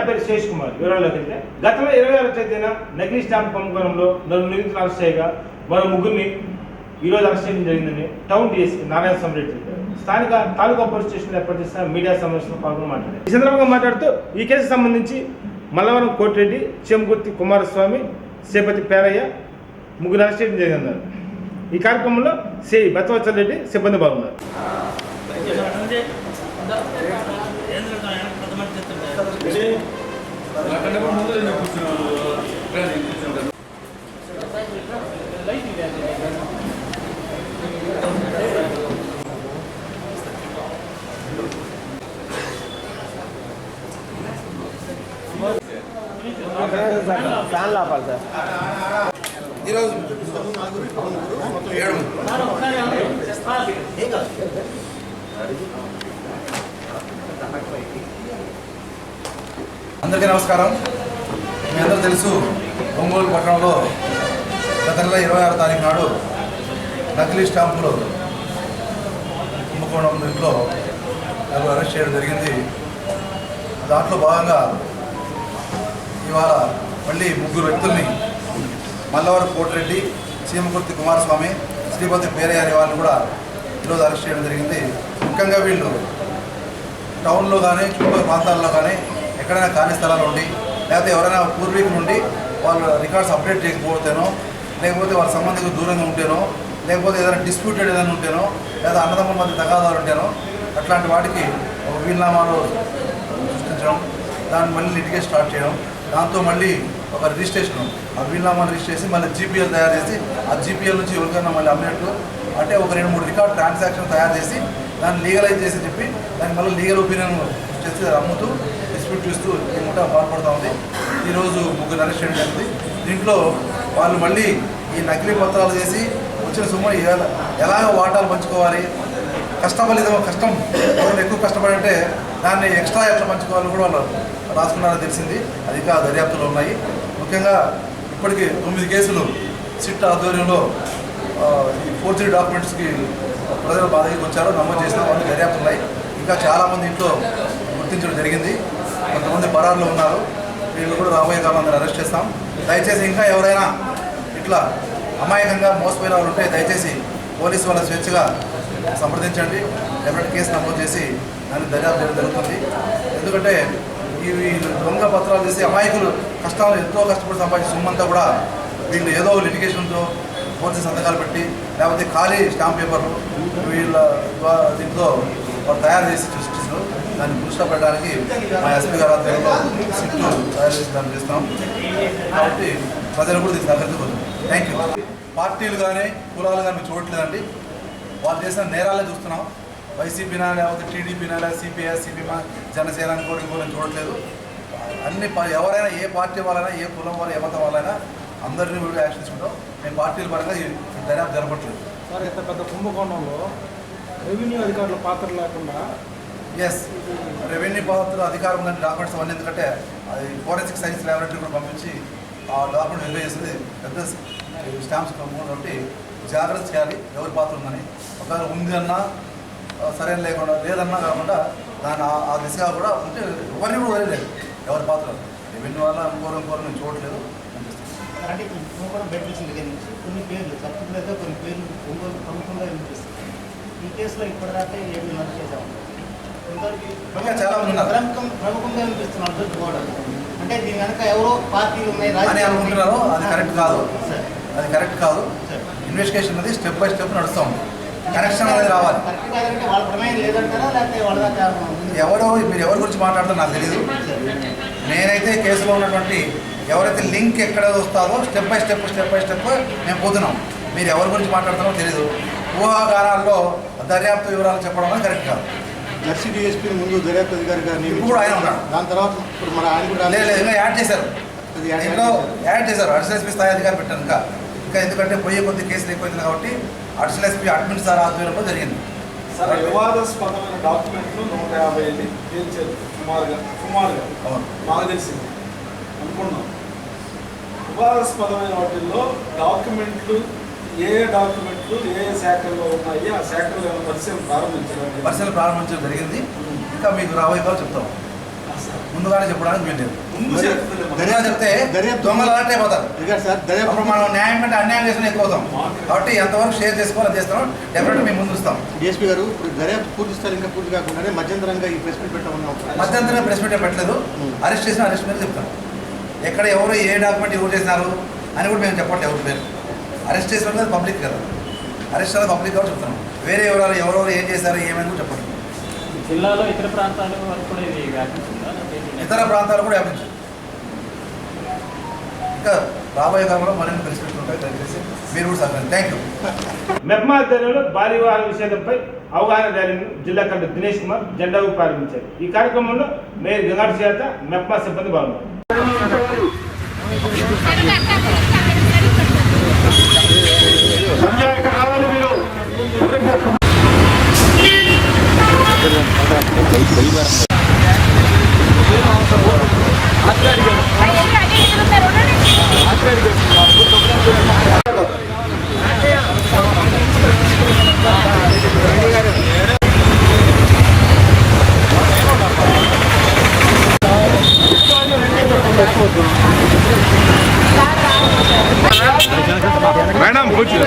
పేరు శేష్ కుమార్. వివరాల్లోకి వెళ్తే గతంలో 26వ తేదీన నకిలీ స్టాంప్ కుంభకోణంలో 4 నిందితులు అరెస్ట్ చేయగా మరో 3 ఈరోజు అరెస్ట్ చేయడం జరిగిందని టౌన్ డిఎస్పీ నారాయణ స్వామి రెడ్డి చెప్పారు. స్థానిక తాలూకా పోలీస్ స్టేషన్లో ఏర్పాటు చేసిన మీడియా సమావేశంలో పాల్గొని మాట్లాడారు. ఈ సందర్భంగా మాట్లాడుతూ ఈ కేసుకు సంబంధించి మల్లవరం కోటిరెడ్డి, చేమకుర్తి కుమారస్వామి, సేపతి పేరయ్య 3 అరెస్ట్ చేయడం జరిగిందన్నారు. ఈ కార్యక్రమంలో సి బచ్చవచ్చల్ రెడ్డి సిబ్బంది పాల్గొన్నారు. ఫ్యాన్ లాపాలి సార్. ఈరోజు అందరికీ నమస్కారం. మీ అందరూ తెలుసు, ఒంగోలు పట్టణంలో గత నెల 26వ తారీఖు నాడు నకిలీ స్టాంపులు కుంభకోణం దీంట్లో అరెస్ట్ చేయడం జరిగింది. దాంట్లో భాగంగా ఇవాళ మళ్ళీ 3 వ్యక్తుల్ని మల్లవరం కోటిరెడ్డి, చీమకుర్తి కుమారస్వామి, శ్రీపతి పేరయ్య అనే వాళ్ళని కూడా ఈరోజు అరెస్ట్ చేయడం జరిగింది. ముఖ్యంగా వీళ్ళు టౌన్లో కానీ చుట్టుపక్కల ప్రాంతాల్లో కానీ ఎక్కడైనా ఖాళీ స్థలాలు ఉండి, లేకపోతే ఎవరైనా పూర్వీకుల నుండి వాళ్ళ రికార్డ్స్ అప్డేట్ చేయకపోతేనో, లేకపోతే వాళ్ళ సంబంధికులు దూరంగా ఉంటేనో, లేకపోతే ఏదైనా డిస్ప్యూటెడ్ ఏదైనా ఉంటేనో, లేదా అన్నదమ్ముల మధ్య తగాదాలు ఉంటేనో అట్లాంటి వాటికి ఒక వీలునామాలు సృష్టించడం, దాన్ని మళ్ళీ లిటిగేషన్ స్టార్ట్ చేయడం, దాంతో మళ్ళీ ఒక రిజిస్ట్రేషన్, ఆ వీలునామాను రిజిస్టర్ చేసి మళ్ళీ జీపీఎల్ తయారు చేసి ఆ జీపీఎల్ నుంచి ఎవరికైనా మళ్ళీ అమ్మేట్టు అంటే ఒక 2-3 రికార్డ్ ట్రాన్సాక్షన్ తయారు చేసి దాన్ని లీగలైజ్ చేసి చెప్పి దాన్ని మళ్ళీ లీగల్ ఒపీనియన్ చేసి అమ్ముతూ డిస్ప్యూట్ చూస్తూ ఈ ముఠా పాల్పడుతూ ఉంది. ఈరోజు 3 అరెస్ట్ చేయడం జరిగింది. దీంట్లో వాళ్ళు మళ్ళీ ఈ నకిలీ పత్రాలు చేసి వచ్చిన సొమ్ము ఎలాగ వాటాలు పంచుకోవాలి, కష్టం ఎవరైనా ఎక్కువ కష్టపడంటే దాన్ని ఎక్స్ట్రా ఎట్లా పంచుకోవాలని కూడా వాళ్ళు రాసుకున్నారని తెలిసింది. అది ఇంకా దర్యాప్తులో ఉన్నాయి. ముఖ్యంగా ఇప్పటికీ 9 కేసులు సిట్ ఆధ్వర్యంలో ఈ ఫోర్జరీ డాక్యుమెంట్స్కి ప్రజలు బాధకి వచ్చారో నమోదు చేసిన వాళ్ళు దర్యాప్తులు ఉన్నాయి. ఇంకా చాలామంది ఇంట్లో గుర్తించడం జరిగింది. కొంతమంది పరారులో ఉన్నారు. వీళ్ళు కూడా రాబోయే కాలంలో అరెస్ట్ చేస్తాం. దయచేసి ఇంకా ఎవరైనా ఇట్లా అమాయకంగా మోసపోయిన వాళ్ళు ఉంటే దయచేసి పోలీసు వాళ్ళ స్వేచ్ఛగా సంప్రదించండి. డెఫినెట్ కేసు నమోదు చేసి దాన్ని దర్యాప్తు చేయడం జరుగుతుంది. ఎందుకంటే ఈ దొంగ పత్రాలు చేసి అమాయకులు ఎంతో కష్టపడి సంపాదించిన సొమ్మంతా కూడా వీళ్ళు ఏదో లిటిగేషన్తో పోలీసు సంతకాలు పెట్టి, లేకపోతే ఖాళీ స్టాంప్ పేపర్లు వీళ్ళ దీంట్లో వాళ్ళు తయారు చేసి సృష్టిస్తారు. దాన్ని దృష్టి పెట్టడానికి మా ఎస్పీ గారు ఆధ్వర్యంలో సిట్టు తయారు చేసి దాన్ని చేస్తాం. కాబట్టి ప్రజలు కూడా దీన్ని సహకరించబోతుంది. Thank you. పార్టీలు కానీ కులాలు కానీ చూడట్లేదండి. వాళ్ళు చేసిన నేరాలే చూస్తున్నాం. వైసీపీనా, లేకపోతే టీడీపీనా, లేదా సిపిఐ, సిపిఎం, జనసేన ఇంకోటి చూడట్లేదు. అన్ని ఎవరైనా, ఏ పార్టీ వాళ్ళైనా, ఏ కులం వాళ్ళు, ఏ మతం వాళ్ళైనా అందరినీ కూడా యాక్షన్ తీసుకుంటాం. మేము పార్టీల పరంగా ఈ దర్యాప్తు జరపట్లేదు. సార్, ఇంత పెద్ద కుంభకోణంలో రెవెన్యూ అధికారుల పాత్ర లేకుండా ఎస్, రెవెన్యూ పాత్ర అధికారం ఉందని డాక్యుమెంట్స్ అవన్నీ, ఎందుకంటే అది ఫోరెన్సిక్ సైన్స్ ల్యాబొరేటరీ కూడా పంపించి ఆ డాక్యుమెంట్ వెరిఫై చేస్తుంది. పెద్ద స్టాంప్స్ కాబట్టి జాగ్రత్త చేయాలి ఎవరి పాత్ర ఉందని. ఒకవేళ ఉంది అన్నా సరైన లేకుండా, లేదన్నా కాకుండా దాన్ని ఆ దిశగా కూడా ఉంటే ఎవరిని కూడా వదిలేదు. ఎవరి పాత్ర రెవెన్యూ వల్ల ఇంకోరు నేను చూడట్లేదు. అంటే ఇంకొకటి బయటకొచ్చిన దగ్గర నుంచి కొన్ని పేర్లు తప్పుగా కొన్ని పేర్లు ఒంగోలు ప్రముఖంగా వినిపిస్తుంది. ఈ కేసులో ఇప్పటిదాకా 7 మంది చేశాము. చాలా మంది ప్రముఖంగా వినిపిస్తున్నారు. అంటే దీని కనుక ఎవరో పార్టీలు ఉన్నాయి అని అనుకుంటున్నారో అది కరెక్ట్ కాదు. అది కరెక్ట్ కాదు. ఇన్వెస్టిగేషన్ అనేది స్టెప్ బై స్టెప్ నడుస్తాం. కనెక్షన్ అనేది రావాలి. కరెక్ట్ కాదంటే వాళ్ళ ప్రమేయం లేదంటారా, లేకపోతే వాళ్ళ ఎవరో మీరు ఎవరి గురించి మాట్లాడతారో నాకు తెలియదు. నేనైతే కేసులో ఉన్నటువంటి ఎవరైతే లింక్ ఎక్కడ వస్తారో స్టెప్ బై స్టెప్ మేము పోతున్నాం. మీరు ఎవరి గురించి మాట్లాడుతున్నారో తెలియదు. ఊహాగానాల్లో దర్యాప్తు వివరాలు చెప్పడం అనేది కరెక్ట్ కాదు. దర్శి డిఎస్పీ ముందు దర్యాప్తు అధికారి గారిని ఇప్పుడు ఆయన ఉన్నాడు. దాని తర్వాత ఇప్పుడు మన ఆయన కూడా లేదు యాడ్ చేశారు. యాడ్ చేశారు. అడిషనల్ ఎస్పీ స్థాయి అధికారి పెట్టాను. ఇంకా ఎందుకంటే పోయే కొద్ది కేసులు ఎక్కువైంది కాబట్టి అడిషనల్ ఎస్పీ అడ్మిన్ సార్ ఆధ్వర్యంలో జరిగింది. సార్, వివాదాస్పదమైన డాక్యుమెంట్లు 150 తేల్చారు సుమారుగా. అవును, మాకు తెలిసింది అనుకున్నాం. వివాదాస్పదమైన వాటిల్లో డాక్యుమెంట్లు ఏ డాక్యుమెంట్లు ఏ శాఖల్లో ఉన్నాయి, ఆ శాఖల్లో పరిశీలన ప్రారంభించడం జరిగింది. ఇంకా మీకు రాబోయే కాలం చెప్తాం. ముందుగానే చెప్పడానికి వీల్లేదు. ముందు చేస్తుంది. ముందుగా చెప్తే దొంగలు అలర్ట్ అయిపోతారు. అప్పుడు మనం న్యాయం కంటే అన్యాయం చేసిన ఎక్కువ అవుతాం. కాబట్టి ఎంతవరకు షేర్ చేసుకోవాలని చేస్తాం. డెఫినెట్గా మేము ముందు ఇస్తాం. డిఎస్పీ గారు ఇప్పుడు దర్యాప్తు పూర్తి స్థాయి ఇంకా పూర్తి కాకుండానే మధ్యంతరంగా ఈ ప్రెస్ మీట్ పెట్టమన్నాం. మధ్యంతరంగా ప్రెస్ మీట్ పెట్టలేదు. అరెస్ట్ చేసిన అరెస్ట్ మీద చెప్తాం. ఎక్కడ ఎవరు ఏ డాక్యుమెంట్ ఎవరు చేసినారు అని కూడా మేము చెప్పట్లేదు. ఎవరు పేరు అరెస్ట్ చేసిన పబ్లిక్ కదా, అరెస్ట్ అనేది పబ్లిక్ కాబట్టి చెప్తున్నాం. వేరే ఎవరెవరు ఎవరెవరు ఏం చేశారు ఏమని కూడా చెప్పండి. జిల్లాలో ఇతర ప్రాంతాల వరకు కూడా ఇది వ్యాపించిందా? ఇతర ప్రాంతాలు కూడా వ్యాపించారు. ఇంకా రాబోయే కాలంలో మరిన్ని పరిస్థితులు ఉంటాయి. దయచేసి మీరు కూడా సహకరించండి. Thank you. మెప్మా ఆధ్వర్యంలో బాల్య వివాహాల విషయంపై అవగాహన ర్యాలీని జిల్లా కలెక్టర్ దినేష్ కుమార్ జెండా ఊపి ప్రారంభించారు. ఈ కార్యక్రమంలో మేయర్ గంగాటి చేత మెప్మా సిబ్బంది పాల్గొన్నారు. మేడం కూర్చో.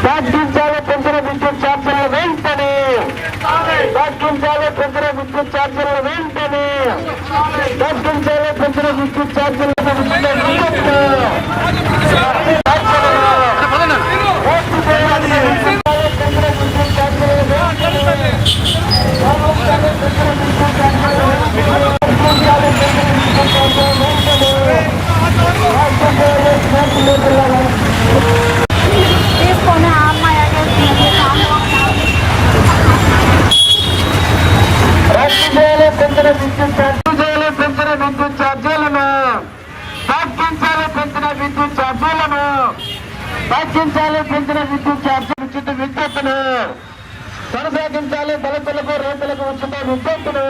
తగ్గించాలి పెంచిన విద్యుత్ ఛార్జీల వెంటనే, తగ్గించాలి పెంచిన విద్యుత్ ఛార్జీల వెంటనే, తగ్గించాలి పెంచిన విద్యుత్ ఛార్జీల తీసుకొని ఆ అమ్మాయి పెంచిన విద్యుత్ ఛార్జీలను తగ్గించాలి, పెంచిన విద్యుత్ ఛార్జీలను తగ్గించాలి, పెంచిన విద్యుత్ ఛార్జీలు ఉచిత విద్యుత్తును కొనసాగించాలి. దళితులకు రైతులకు ఉచిత విద్యుత్తును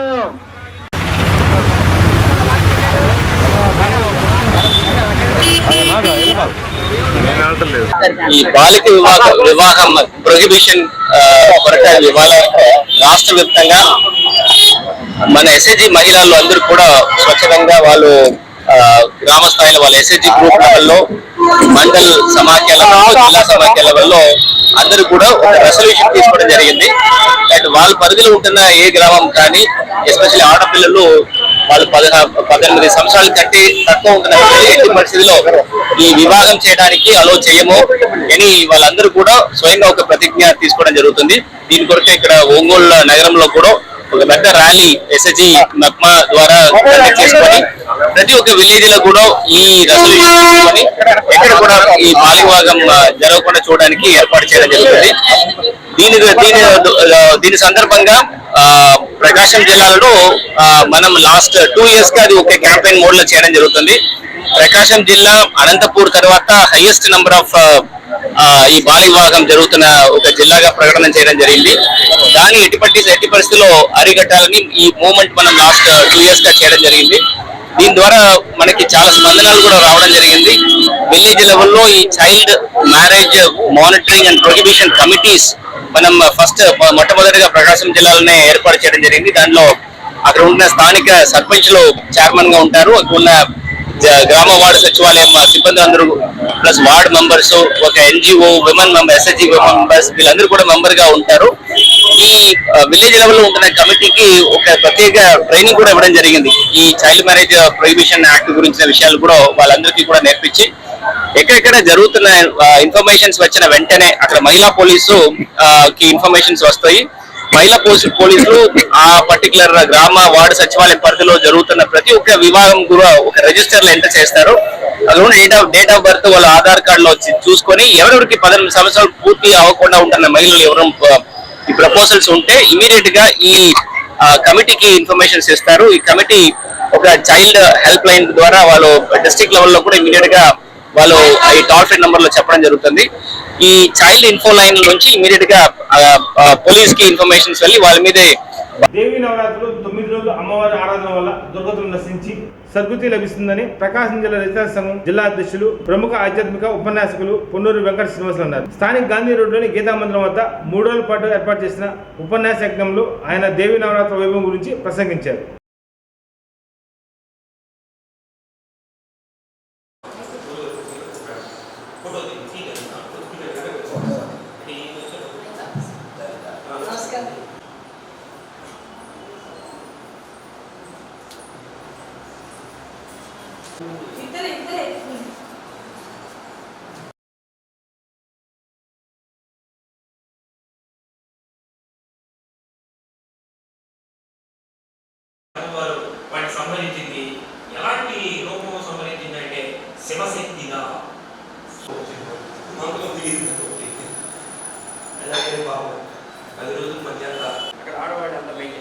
ఈ బాలిక వివాహం ప్రొహిబిషన్ కొరకు ఇవాళ రాష్ట్ర వ్యాప్తంగా మన ఎస్ఐజి మహిళలు అందరూ కూడా స్వచ్ఛందంగా వాళ్ళు గ్రామ స్థాయిలో వాళ్ళ ఎస్ఐజి గ్రూప్ లెవెల్లో, మండల్ సమాఖ్య లెవెల్లో, జిల్లా సమాఖ్య లెవెల్లో అందరూ కూడా ఒక రెసల్యూషన్ తీసుకోవడం జరిగింది. అండ్ వాళ్ళ పరిధిలో ఉంటున్న ఏ గ్రామం కానీ ఎస్పెషల్లీ ఆడపిల్లలు వాళ్ళు 18 సంవత్సరాల కంటే తక్కువ ఉంటున్న ఎట్టి పరిస్థితిలో ఈ వివాహం చేయడానికి అలో చేయము అని వాళ్ళందరూ కూడా స్వయంగా ఒక ప్రతిజ్ఞ తీసుకోవడం జరుగుతుంది. దీని కొరకు ఇక్కడ ఒంగోలు నగరంలో కూడా ఒక పెద్ద ర్యాలీ ఎస్ఎస్జి మెప్మా ద్వారా కండక్ట్ చేసుకొని ప్రతి ఒక్క విలేజ్ లో కూడా ఈ రెసల్యూషన్ తీసుకొని ఎక్కడ కూడా ఈ బాల్య వివాహం జరగకుండా చూడడానికి ఏర్పాటు చేయడం జరుగుతుంది. దీని సందర్భంగా ప్రకాశం జిల్లాలో మనం లాస్ట్ 2 years గా అది ఒక క్యాంపెయిన్ మోడ్ లో చేయడం జరుగుతుంది. ప్రకాశం జిల్లా అనంతపూర్ తర్వాత హైయెస్ట్ నెంబర్ ఆఫ్ ఈ బాల్య వివాహం జరుగుతున్న ఒక జిల్లాగా ప్రకటన చేయడం జరిగింది. దాన్ని ఎట్టి పరిస్థితుల్లో అరికట్టాలని ఈ మూవ్మెంట్ మనం లాస్ట్ 2 years గా చేయడం జరిగింది. దీని ద్వారా మనకి చాలా స్పందనలు కూడా రావడం జరిగింది. విలేజ్ లెవెల్లో ఈ child marriage monitoring and prohibition committees మనం మొట్టమొదటిగా ప్రకాశం జిల్లాలోనే ఏర్పాటు చేయడం జరిగింది. దానిలో అక్కడ ఉన్న స్థానిక సర్పంచ్లు చైర్మన్ గా ఉంటారు. అక్కడ ఉన్న గ్రామ వార్డు సచివాలయం సిబ్బంది అందరూ ప్లస్ వార్డు మెంబర్స్, ఒక NGO women member, SSG women members వీళ్ళందరూ కూడా మెంబర్ గా ఉంటారు. ఈ విలేజ్ లెవెల్ లో ఉంటున్న కమిటీకి ఒక ప్రత్యేక ట్రైనింగ్ కూడా ఇవ్వడం జరిగింది. ఈ చైల్డ్ మ్యారేజ్ ప్రొహిబిషన్ యాక్ట్ గురించిన విషయాలు కూడా వాళ్ళందరికీ కూడా నేర్పించి ఎక్కడెక్కడ జరుగుతున్న ఇన్ఫర్మేషన్స్ వచ్చిన వెంటనే అక్కడ మహిళా పోలీసు కి ఇన్ఫర్మేషన్స్ వస్తాయి. మహిళా పోలీసులు ఆ పర్టికులర్ గ్రామ వార్డు సచివాలయం పరిధిలో జరుగుతున్న ప్రతి ఒక్క వివాహం కూడా ఒక రిజిస్టర్ లో ఎంటర్ చేస్తారు. అందులో డేట్ ఆఫ్ బర్త్ వాళ్ళ ఆధార్ కార్డు లో చూసుకొని ఎవరెవరికి 18 సంవత్సరాలు పూర్తి అవ్వకుండా ఉంటున్న మహిళలు ఎవరు ఈ ప్రపోజల్స్ ఉంటే ఇమీడియట్ గా ఈ కమిటీకి ఇన్ఫర్మేషన్స్ ఇస్తారు. ఈ కమిటీ ఒక చైల్డ్ హెల్ప్ లైన్ ద్వారా వాళ్ళు డిస్ట్రిక్ట్ లెవెల్లో కూడా ఇమీడియట్ గా వాళ్ళు ఈ టోల్ ఫ్రీ నంబర్ లో చెప్పడం జరుగుతుంది. ఈ చైల్డ్ ఇన్ఫో లైన్ నుంచి ఇమీడియట్ గా పోలీస్ కి ఇన్ఫర్మేషన్స్ వెళ్ళి వాళ్ళ మీదే. దేవి నవరాత్రులు 9 రోజులు అమ్మవారి ఆరాధన వల్ల దుర్గతులు నశించి గురించి సద్గుతి లభిస్తుందని ప్రకాశం జిల్లా రచయితల సంఘం జిల్లా అధ్యక్షులు ప్రముఖ ఆధ్యాత్మిక ఉపన్యాసకులు పొన్నూరు వెంకట శ్రీనివాసులు అన్నారు. స్థానిక గాంధీ రోడ్లోని గీతా మందిరం వద్ద 3 రోజుల పాటు ఏర్పాటు చేసిన ఉపన్యాస యజ్ఞంలో ఆయన దేవీ నవరాత్రి వైభవం గురించి ప్రసంగించారు. వాటికి సంబంధించింది ఎలాంటి రూపం సంబంధించింది అంటే శివశక్తిగా అలాగే బాబు 10 రోజుల మధ్యాహ్నం అక్కడ ఆడవాళ్ళు అంత బయట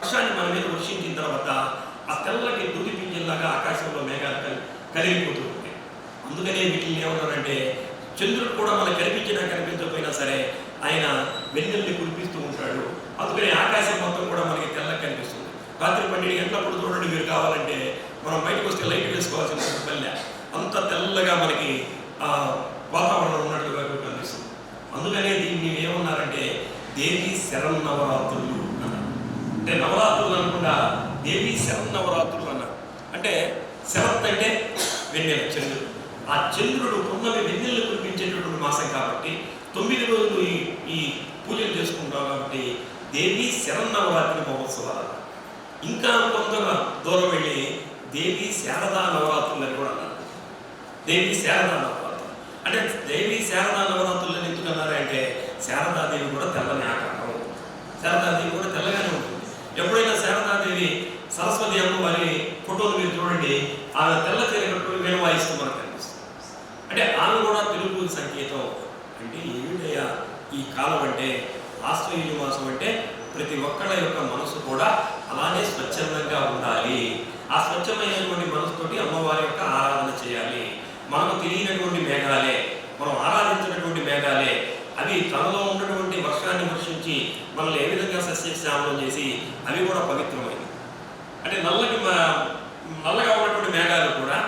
వర్షాన్ని మన మీద వర్షించిన తర్వాత ఆ తెల్లటి దుడ్డి పింజల్లాగా ఆకాశంలో మేఘాలు కలిగిపోతూ ఉంటాయి. అందుకనే వీటిని ఏమన్నారంటే చంద్రుడు కూడా మనకు కనిపించినా కనిపించకపోయినా సరే ఆయన వెన్నెల్ని కురిపిస్తూ ఉంటాడు. అందుకని ఆకాశం మొత్తం కూడా మనకి తెల్లగా కనిపిస్తుంది. రాత్రి 12 గంటలప్పుడు చూడండి, మీరు కావాలంటే మనం బయటకు వస్తే లైట్ వేసుకోవాల్సిన పల్లె అంత తెల్లగా మనకి వాతావరణం ఉన్నట్లుగా కనిపిస్తుంది. అందుకనే దీన్ని ఏమన్నారంటే దేవి శరన్నవరాత్రులు అన్నారు. అంటే నవరాత్రులు అనకుండా దేవి శరన్నవరాత్రులు అన్నారు. అంటే శరత్ అంటే వెన్నెల, చంద్రుడు. ఆ చంద్రుడు పున్నమి వెన్నెల్ని కురిపించేటటువంటి మాసం కాబట్టి 9 రోజులు ఈ పూజలు చేసుకుంటాం కాబట్టి దేవి శరన్నవరాత్రి మహోత్సవాలు. ఇంకా కొంత దూరం వెళ్ళి దేవి శారదా నవరాత్రులు అని కూడా అన్నారు. దేవి శారదా నవరాత్రులు అంటే దేవి శారదా నవరాత్రులు అని ఎందుకు అన్నారంటే శారదాదేవి కూడా తెల్లని ఆకారం, శారదాదేవి కూడా తెల్లగానే ఉంటుంది. ఎప్పుడైనా శారదాదేవి సరస్వతి అమ్మవారి ఫోటోలు మీరు చూడండి, ఆమె తెల్ల చీర కట్టుకుని వేణు వాయిస్తూ మనకు కనిపిస్తుంది. అంటే ఆమె కూడా తెలుగు సంకేతం. అంటే ఏమిటయ్యా ఈ కాలం అంటే ఆశ్వయుజ మాసం అంటే ప్రతి ఒక్కళ్ళ యొక్క మనసు కూడా అలానే స్వచ్ఛందంగా ఉండాలి. ఆ స్వచ్ఛమైనటువంటి మనసుతోటి అమ్మవారి యొక్క ఆరాధన చేయాలి. మనకు తెలియనటువంటి మేఘాలే, మనం ఆరాధించినటువంటి మేఘాలే, అవి తనలో ఉన్నటువంటి వర్షాన్ని వర్షించి మనల్ని ఏ విధంగా సస్యశ్యామలం చేసి అవి కూడా పవిత్రమైనవి. అంటే నల్లగా ఉన్నటువంటి మేఘాలు కూడా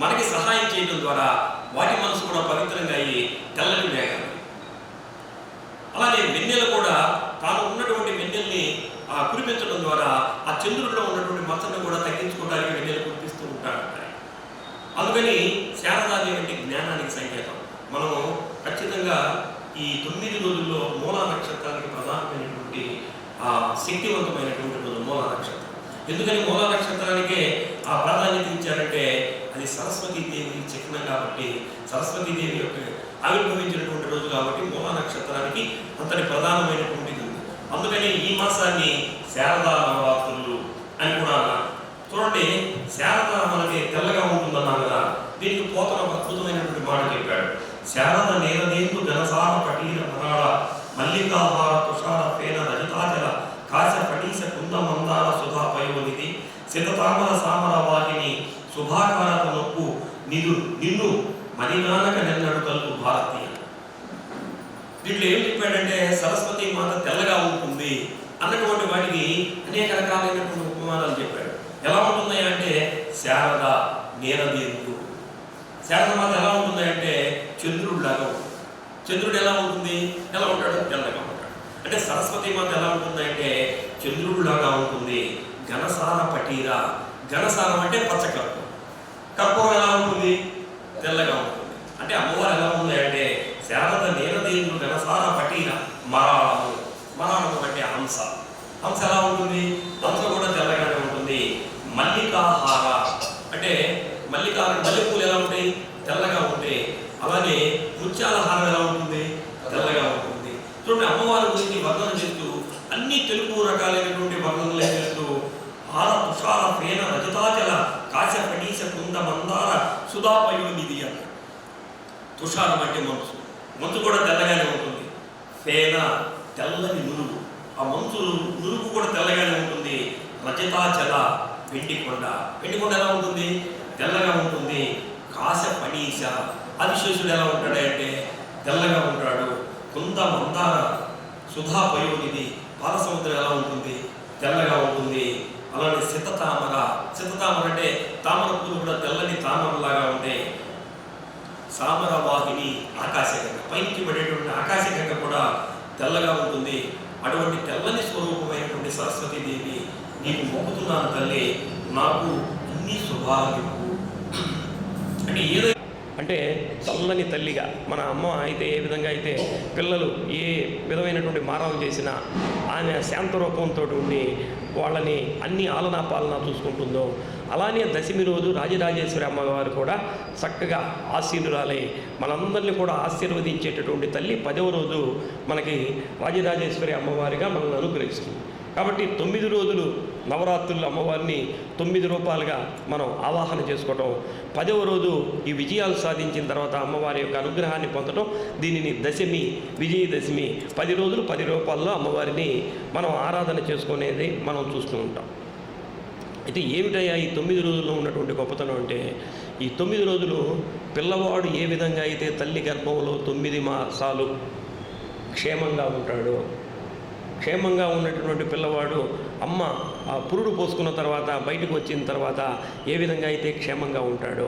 మనకి సహాయం చేయడం ద్వారా వాటి మనసు కూడా పవిత్రంగా అయ్యి తెల్లని మేఘాలు. అలానే వెన్నెల కూడా తాను ఉన్నటువంటి వెన్నెల్ని కురిపించడం ద్వారా ఆ చంద్రుడిలో ఉన్నటువంటి మచ్చను కూడా తగ్గించుకోవడానికి వెన్నెల కురిపిస్తూ ఉంటాడు. అందుకని శారదాదేవి అంటే జ్ఞానానికి సంకేతం. మనం ఖచ్చితంగా ఈ 9 రోజుల్లో మూలా నక్షత్రానికి ప్రధానమైనటువంటి శక్తివంతమైనటువంటి రోజు మూలా నక్షత్రం. ఎందుకని మూలా నక్షత్రానికే ఆ ప్రాధాన్యత ఇచ్చారంటే అది సరస్వతీదేవి చిహ్నం కాబట్టి, సరస్వతీదేవి యొక్క ఆవిర్భవించినటువంటి రోజు కాబట్టి మూలా నక్షత్రానికి అంతటి ప్రధానమైనటువంటిది ఉంది. అందుకని ఈ మాసాన్ని శారదా నవరాత్రులు అని కూడా అన్నారు. చూడండి, శారద మనకి తెల్లగా ఉంటుందన్నా కదా, దీనికి పోతన అద్భుతమైనటువంటి మాట చెప్పాడు. శారద నేలదేందు జనసార పటీల మరాళ మల్లికాహార తుషార పేన రజతాచల కాశ పటీశ కుంద మందార సుధా పయోనిధి శతతామర సామర వాహిని శుభాకారత నొప్పు నిన్ను మరిగానక నిన్నడు కలుపు భారతీయ. దీంట్లో ఏం చెప్పాడంటే సరస్వతి మాత తెల్లగా ఉంటుంది అన్నటువంటి వాటికి అనేక రకాలైనటువంటి ఉపమానాలు చెప్పాడు. ఎలా ఉంటుంది అంటే శారద నేలదేందు, శారద మాత ఎలా ఉంటుంది అంటే చంద్రుడిలాగా ఉంటుంది. చంద్రుడు ఎలా ఉంటుంది, ఎలా ఉంటాడు, తెల్లగా ఉంటాడు. అంటే సరస్వతి మాత ఎలా ఉంటుంది అంటే చంద్రుడిలాగా ఉంటుంది. ఘనసార పటీర, ఘనసారం అంటే పచ్చకప్పు, కప్పం ఎలా ఉంటుంది, తెల్లగా ఉంటుంది. అంటే అమ్మవారు ఎలా ఉంది అంటే శారద నేలదేందు ఘనసార పటీర మరాళము, మరాళము అంటే హంస. హంస ఎలా ఉంటుంది, హంస కూడా తెల్లగానే ఉంటుంది. మల్లికాహార అంటే మల్లెపూలు ఎలా ఉంటాయి, తెల్లగా ఉంటాయి. అలానే ముత్యాల హారం ఎలా ఉంటుంది, తెల్లగా ఉంటుంది. చూడండి, అమ్మవారి గురించి వర్ణన చేస్తూ అన్ని తెలుగు రకాలైనటువంటి వర్ణనలే చేస్తూ హార తుషార పేన రజతాచల కాశ పటీశ కుంద మందార సుధాపయోనిధి అన్న. తుషారం అంటే మంచు, మంచు కూడా తెల్లగానే ఉంటుంది. పేన తెల్లని నురుగు, ఆ మంచు నురుగు కూడా తెల్లగానే ఉంటుంది. రజతాచల వెండికొండ, వెండికొండ ఎలా ఉంటుంది, తెల్లగా ఉంటుంది. కాశ పణీశ ఆదిశేషుడు ఎలా ఉంటాడంటే తెల్లగా ఉంటాడు. కుంద మందార సుధా పయోనిధి పాలసముద్రం ఎలా ఉంటుంది, తెల్లగా ఉంటుంది. అలానే సిద్ధతామర అంటే తామర పూలు కూడా తెల్లని తామరలాగా ఉంటాయి. సామర వాహిని ఆకాశగంగ, పైకి పడేటువంటి ఆకాశగంగ కూడా తెల్లగా ఉంటుంది. అటువంటి తెల్లని స్వరూపమైనటువంటి సరస్వతీదేవి, నీకు మొక్కుతున్నాను తల్లి, నాకు అన్ని శుభాలు అంటే చల్లని తల్లిగా మన అమ్మ అయితే ఏ విధంగా అయితే పిల్లలు ఏ విధమైనటువంటి మారం చేసినా ఆమె శాంత రూపంతో ఉండి వాళ్ళని అన్ని ఆలనా పాలన చూసుకుంటుందో, అలానే దశమి రోజు రాజరాజేశ్వరి అమ్మవారు కూడా చక్కగా ఆశీనురాలై మనందరినీ కూడా ఆశీర్వదించేటటువంటి తల్లి 10వ రోజు మనకి రాజరాజేశ్వరి అమ్మవారిగా మనల్ని అనుగ్రహిస్తుంది. కాబట్టి 9 రోజులు నవరాత్రులు అమ్మవారిని 9 రూపాలుగా మనం ఆవాహన చేసుకోవటం, 10వ రోజు ఈ విజయాలు సాధించిన తర్వాత అమ్మవారి యొక్క అనుగ్రహాన్ని పొందడం, దీనిని దశమి, విజయదశమి, 10 రోజులు 10 రూపాల్లో అమ్మవారిని మనం ఆరాధన చేసుకునేది మనం చూస్తూ ఉంటాం. అయితే ఏమిటయ్యా ఈ 9 రోజుల్లో ఉన్నటువంటి గొప్పతనం అంటే, ఈ 9 రోజులు పిల్లవాడు ఏ విధంగా అయితే తల్లి గర్భంలో 9 మాసాలు క్షేమంగా ఉంటాడో, క్షేమంగా ఉన్నటువంటి పిల్లవాడు అమ్మ ఆ పురుడు పోసుకున్న తర్వాత బయటకు వచ్చిన తర్వాత ఏ విధంగా అయితే క్షేమంగా ఉంటాడో,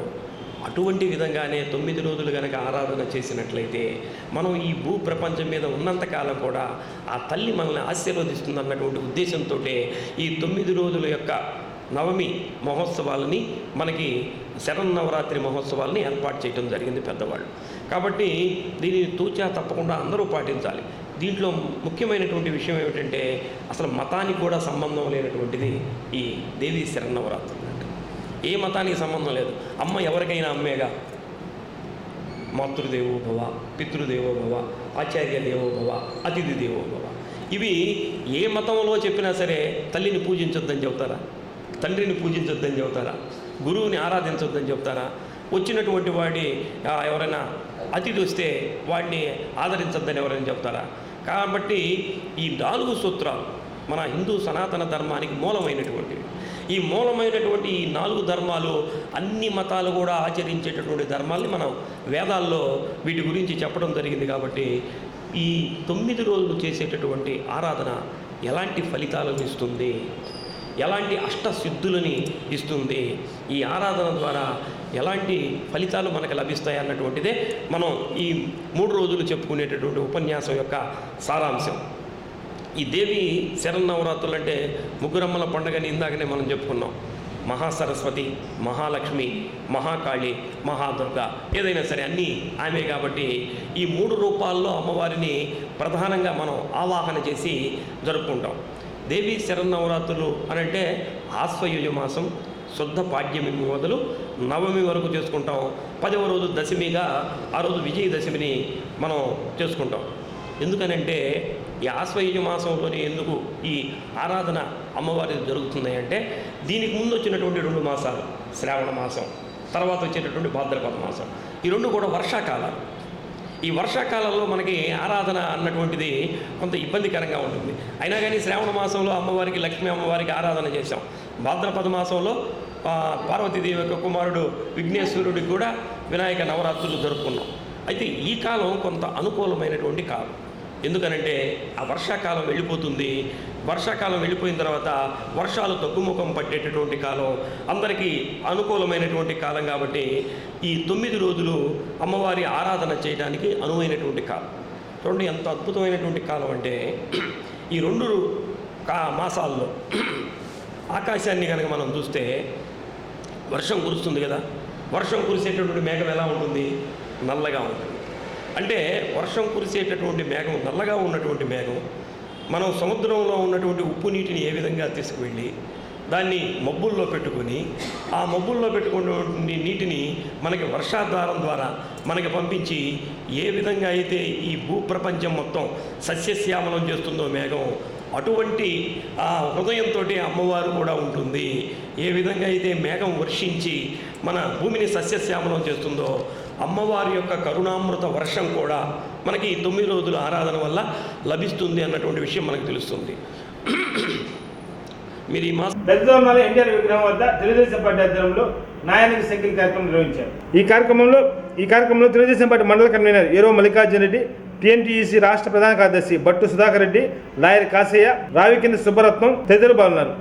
అటువంటి విధంగానే 9 రోజులు కనుక ఆరాధన చేసినట్లయితే మనం ఈ భూ ప్రపంచం మీద ఉన్నంతకాలం కూడా ఆ తల్లి మనల్ని ఆశీర్వదిస్తుంది అన్నటువంటి ఉద్దేశంతో ఈ 9 రోజుల యొక్క నవమి మహోత్సవాలని మనకి శరన్నవరాత్రి మహోత్సవాలని ఏర్పాటు చేయడం జరిగింది పెద్దవాళ్ళు. కాబట్టి దీనిని తూచా తప్పకుండా అందరూ పాటించాలి. దీంట్లో ముఖ్యమైనటువంటి విషయం ఏమిటంటే, అసలు మతానికి కూడా సంబంధం లేనటువంటిది ఈ దేవీ శరన్నవరాత్రులు. అంటే ఏ మతానికి సంబంధం లేదు. అమ్మ ఎవరికైనా అమ్మేగా. మాతృదేవో భవ, పితృదేవో భవ, ఆచార్య దేవో భవ, అతిథి దేవో భవ. ఇవి ఏ మతంలో చెప్పినా సరే తల్లిని పూజించొద్దని చెబుతారా? తండ్రిని పూజించొద్దని చెబుతారా? గురువుని ఆరాధించొద్దని చెప్తారా? వచ్చినటువంటి వాడి ఎవరైనా అతిథి వస్తే వాడిని ఆదరించొద్దని ఎవరైనా చెప్తారా? కాబట్టి ఈ 4 సూత్రాలు మన హిందూ సనాతన ధర్మానికి మూలమైనటువంటివి. ఈ మూలమైనటువంటి ఈ 4 ధర్మాలు అన్ని మతాలు కూడా ఆచరించేటటువంటి ధర్మాల్ని మనం వేదాల్లో వీటి గురించి చెప్పడం జరిగింది. కాబట్టి ఈ 9 రోజులు చేసేటటువంటి ఆరాధన ఎలాంటి ఫలితాలను ఇస్తుంది, ఎలాంటి అష్టసిద్ధులని ఇస్తుంది, ఈ ఆరాధన ద్వారా ఎలాంటి ఫలితాలు మనకు లభిస్తాయి అన్నటువంటిదే మనం ఈ 3 రోజులు చెప్పుకునేటటువంటి ఉపన్యాసం యొక్క సారాంశం. ఈ దేవి శరన్నవరాత్రులు అంటే ముగ్గురమ్మల పండుగని ఇందాకనే మనం చెప్పుకున్నాం. మహాసరస్వతి, మహాలక్ష్మి, మహాకాళి, మహాదుర్గ, ఏదైనా సరే అన్నీ ఆమె. కాబట్టి ఈ 3 రూపాల్లో అమ్మవారిని ప్రధానంగా మనం ఆవాహన చేసి జరుపుకుంటాం. దేవీ శరన్నవరాత్రులు అనంటే ఆశ్వయుజ మాసం శుద్ధ పాడ్యమి మొదలు నవమి వరకు చేసుకుంటాం. 10వ రోజు దశమిగా ఆ రోజు విజయదశమిని మనం చేసుకుంటాం. ఎందుకనంటే ఈ ఆశ్వయుజ మాసంలోనే ఎందుకు ఈ ఆరాధన అమ్మవారి జరుగుతుంది అంటే, దీనికి ముందు వచ్చినటువంటి 2 మాసాలు శ్రావణ మాసం, తర్వాత వచ్చేటటువంటి భాద్రపద మాసం, ఈ 2 కూడా వర్షాకాలాలు. ఈ వర్షాకాలంలో మనకి ఆరాధన అన్నటువంటిది కొంత ఇబ్బందికరంగా ఉంటుంది. అయినా కానీ శ్రావణ మాసంలో అమ్మవారికి, లక్ష్మీ అమ్మవారికి ఆరాధన చేశాం. భాద్రపద మాసంలో పార్వతీదేవి యొక్క కుమారుడు విఘ్నేశ్వరుడికి కూడా వినాయక నవరాత్రులు జరుపుకున్నాం. అయితే ఈ కాలం కొంత అనుకూలమైనటువంటి కాలం. ఎందుకనంటే ఆ వర్షాకాలం వెళ్ళిపోతుంది. వర్షాకాలం వెళ్ళిపోయిన తర్వాత వర్షాలు తగ్గుముఖం పట్టేటటువంటి కాలం, అందరికీ అనుకూలమైనటువంటి కాలం. కాబట్టి ఈ 9 రోజులు అమ్మవారి ఆరాధన చేయడానికి అనువైనటువంటి కాలం. చూడండి ఎంత అద్భుతమైనటువంటి కాలం అంటే, ఈ 2 మాసాల్లో ఆకాశాన్ని కనుక మనం చూస్తే వర్షం కురుస్తుంది కదా. వర్షం కురిసేటటువంటి మేఘం ఎలా ఉంటుంది? నల్లగా ఉంటుంది. అంటే వర్షం కురిసేటటువంటి మేఘం, నల్లగా ఉన్నటువంటి మేఘం, మనం సముద్రంలో ఉన్నటువంటి ఉప్పు నీటిని ఏ విధంగా తీసుకువెళ్ళి దాన్ని మబ్బుల్లో పెట్టుకొని, ఆ మబ్బుల్లో పెట్టుకున్నటువంటి నీటిని మనకి వర్షాధారం ద్వారా మనకి పంపించి ఏ విధంగా అయితే ఈ భూప్రపంచం మొత్తం సస్యశ్యామలం చేస్తుందో మేఘం, అటువంటి ఆ హృదయంతో అమ్మవారు కూడా ఉంటుంది. ఏ విధంగా అయితే మేఘం వర్షించి మన భూమిని సస్యశ్యామలం చేస్తుందో, అమ్మవారి యొక్క కరుణామృత వర్షం కూడా మనకి 9 రోజుల ఆరాధన వల్ల లభిస్తుంది అన్నటువంటి విషయం మనకు తెలుస్తుంది. మీరు ఈ మాసం పెద్దదోర్నాల ఎన్టీఆర్ విగ్రహం వద్ద తెలుగుదేశం పార్టీ ఆధ్వర్యంలో నాయనికి సైకిల్ కార్యక్రమం నిర్వహించారు. ఈ కార్యక్రమంలో తెలుగుదేశం పార్టీ మండల కన్వీనర్ ఏరో మల్లికార్జున రెడ్డి, టీఎన్టీయూసీ రాష్ట్ర ప్రధాన కార్యదర్శి బట్టు సుధాకర్ రెడ్డి, లాయర్ కాసయ్య, రావికింద సుబ్బరత్నం తదితరులు పాల్గొన్నారు.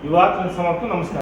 ఈ వార్తల సమాప్తం. నమస్కారం.